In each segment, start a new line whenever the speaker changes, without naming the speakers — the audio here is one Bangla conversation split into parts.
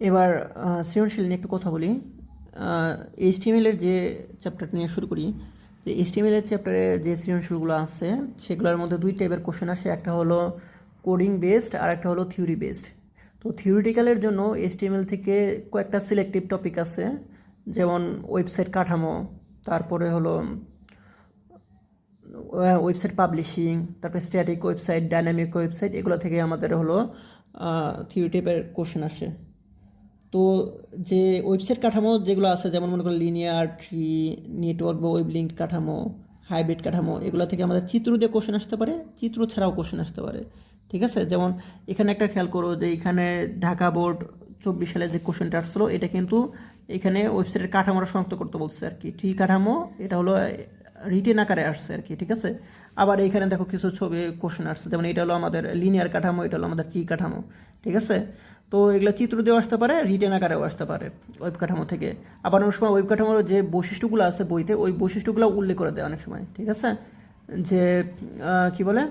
এবার সৃজনশীল নিয়ে একটু কথা বলি। এইচটিএমএল এর যে চ্যাপ্টারটা নিয়ে শুরু করি, যে এইচটিএমএল এর চ্যাপ্টারে যে সৃজনশীলগুলো আছে সেগুলোর মধ্যে দুই টাইপের কোশ্চেন আসে, একটা হলো কোডিং বেসড আর একটা হলো থিওরি বেসড। তো থিওরিটিক্যালের জন্য এইচটিএমএল থেকে কয়েকটা সিলেক্টিভ টপিক আছে, যেমন ওয়েবসাইট কাঠামো, তারপরে হলো ওয়েবসাইট পাবলিশিং, তারপরে স্ট্যাটিক ওয়েবসাইট, ডাইনামিক ওয়েবসাইট, এগুলো থেকে আমাদের হলো থিওরি টাইপের কোশ্চেন আসে। তো যে ওয়েবসাইট কাঠামো যেগুলো আছে, যেমন মনে করো লিনিয়ার ট্রি, নেটওয়ার্ক বা ওয়েব লিঙ্ক কাঠামো, হাইব্রিড কাঠামো, এগুলো থেকে আমাদের চিত্র দিয়ে কোশ্চেন আসতে পারে, চিত্র ছাড়াও কোশ্চেন আসতে পারে। ঠিক আছে, যেমন এখানে একটা খেয়াল করো যে এখানে ঢাকা বোর্ড 24 সালে যে কোশ্চেনটা আসছিলো, এটা কিন্তু এখানে ওয়েবসাইটের কাঠামোটা শনাক্ত করতে বলছে আর কি। ট্রি কাঠামো এটা হলো রিটেন আকারে আসছে আর কি। ঠিক আছে, আবার এইখানে দেখো কিছু ছবি কোশ্চেন আসছে, যেমন এটা হলো আমাদের লিনিয়ার কাঠামো, এটা হলো আমাদের ট্রি কাঠামো। ঠিক আছে, তো এগুলো চিত্র দিয়েও আসতে পারে, রিটেন আকারেও আসতে পারে ওয়েব কাঠামো থেকে। আবার অনেক সময় ওয়েব কাঠামোর যে বৈশিষ্ট্যগুলো আছে বইতে, ওই বৈশিষ্ট্যগুলো উল্লেখ করে দেয় অনেক সময়। ঠিক আছে, যে কি বলে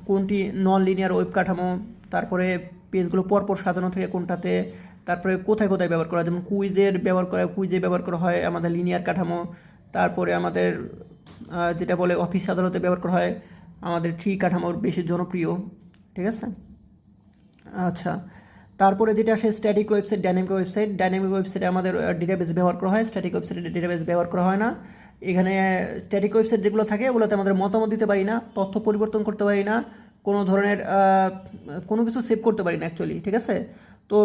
কোনটি নন লিনিয়ার ওয়েব কাঠামো, তারপরে পেজগুলো পরপর সাজানো থেকে কোনটাতে, তারপরে কোথায় কোথায় ব্যবহার করা, যেমন কুইজে ব্যবহার করা হয় আমাদের লিনিয়ার কাঠামো, তারপরে আমাদের যেটা বলে অফিস আদালতে ব্যবহার করা হয় আমাদের ট্রি কাঠামোর বেশি জনপ্রিয়। ঠিক আছে, আচ্ছা, তারপরে যেটা আসে স্ট্যাটিক ওয়েবসাইট, ডাইনামিক ওয়েবসাইটে আমাদের ডেটাবেস ব্যবহার করা হয়, স্ট্যাটিক ওয়েবসাইটে ডেটাবেস ব্যবহার করা হয় না। এখানে স্ট্যাটিক ওয়েবসাইট যেগুলো থাকে ওগুলোতে আমাদের মতামত দিতে পারি না, তথ্য পরিবর্তন করতে পারি না, কোনো ধরনের কোনো কিছু সেভ করতে পারি না অ্যাকচুয়ালি। ঠিক আছে, তো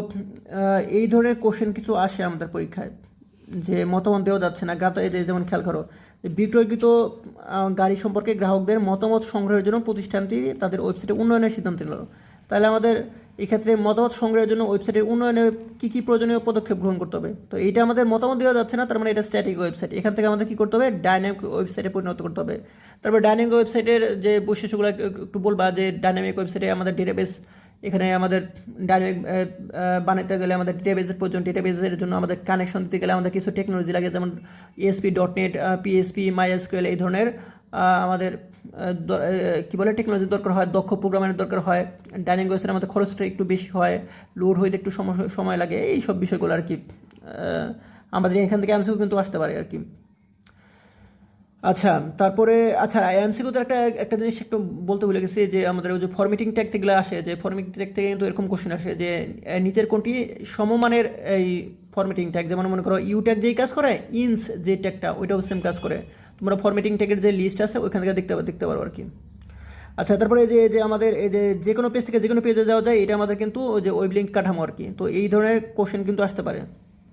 এই ধরনের কোশ্চেন কিছু আসে আমাদের পরীক্ষায়, যে মতামত দেওয়া যাচ্ছে না। এই যে যেমন খেয়াল করো, যে বিক্রয়কৃত গাড়ি সম্পর্কে গ্রাহকদের মতামত সংগ্রহের জন্য প্রতিষ্ঠানটি তাদের ওয়েবসাইটে উন্নয়নের সিদ্ধান্ত নিল। তাহলে আমাদের এক্ষেত্রে মতামত সংগ্রহের জন্য ওয়েবসাইটের উন্নয়নে কী কী প্রয়োজনীয় পদক্ষেপ গ্রহণ করতে হবে। তো এইটা আমাদের মতামত দেওয়া যাচ্ছে না, তার মানে এটা স্ট্যাটিক ওয়েবসাইট। এখান থেকে আমাদের কী করতে হবে, ডাইনামিক ওয়েবসাইটে পরিণত করতে হবে। তারপর ডাইনামিক ওয়েবসাইটের যে বৈশিষ্ট্যগুলো একটু বলবা, যে ডাইনামিক ওয়েবসাইটে আমাদের ডেটাবেস, এখানে আমাদের ডাইনামিক বানাতে গেলে আমাদের ডেটাবেসের প্রয়োজন। ডেটাবেসের জন্য আমাদের কানেকশন দিতে গেলে আমাদের কিছু টেকনোলজি লাগে, যেমন ESP.NET, PHP, MySQL, এই ধরনের আমাদের কী বলে টেকনোলজির দরকার হয়, দক্ষ প্রোগ্রামের দরকার হয়। ডাইনিং ওয়েবসাইটে আমাদের খরচটা একটু বেশি হয়, লোড হইতে একটু সময় লাগে, এই সব বিষয়গুলো আর কি আমাদের এখান থেকে এমসিকিউ কিন্তু আসতে পারে আর কি। আচ্ছা, তারপরে আচ্ছা এমসিকিউতে একটা একটা জিনিস একটু বলতে ভুলে গেছি, যে আমাদের ওই যে ফরম্যাটিং ট্যাগ থেকে আসে, যে ফরম্যাটিং ট্যাগ থেকে কিন্তু এরকম কোশ্চেন আসে যে নিচের কোনটি সমমানের এই ফরম্যাটিং ট্যাগ, যেমন মনে করো ইউ ট্যাগ যেই কাজ করে, ইনস যে ট্যাগটা ওইটাও সেম কাজ করে। তোমরা ফরম্যাটিং ট্যাগের যে লিস্ট আছে ওইখান থেকে দেখতে পারো আর কি। আচ্ছা, তারপরে এই যে আমাদের এই যে কোনো পেজ থেকে যে কোনো পেজে যাওয়া যায়, এটা আমাদের কিন্তু ওই যে ওয়েব লিঙ্ক কাঠামো আর কি। তো এই ধরনের কোশ্চেন কিন্তু আসতে পারে।